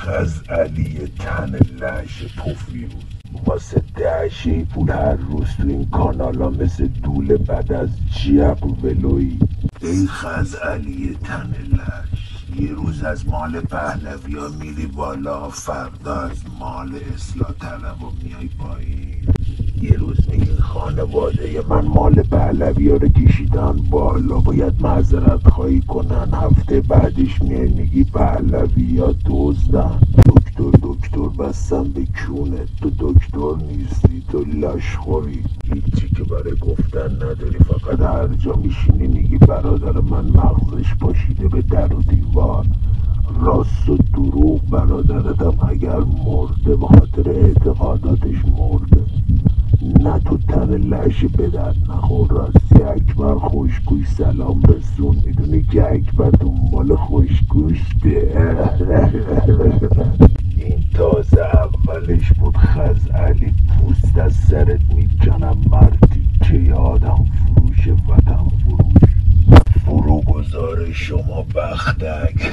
خزعلی تن لش پوفیوز واسه دهشه پول هر روز تو این کانالا مثل دوله بعد از جیب ولوی. ای خزعلی تن لش، یه روز از مال پهلوی ها میری بالا، فردا از مال اصلاح طلب و میای پایین. یه روز میگی خانواده من مال پهلوی ها رو کشیدن بالا، باید معذرت خواهی کنن. هفته بعدش میای میگی پهلوی ها دزدن. دکتر بستم به کونه، تو دکتر نیستی، تو لشخوری. هیچی که برای گفتن نداری، فقط هر جا میشینی میگی برادر من مغزش پاشیده به در و دیوار. راست و دروغ برادرتم اگر مرده به خاطر اعتقاداتش مرده، نه تو تن لش به درد نخور. راستی اکبر خوشگوش سلام رسون، میدونی که اکبر دنبال خوشگوشته. این تازه اولش بود خزعلی، پوست از سرت میکنم مردی که آدم فروش وطن فروش. فروگذار شما بختک.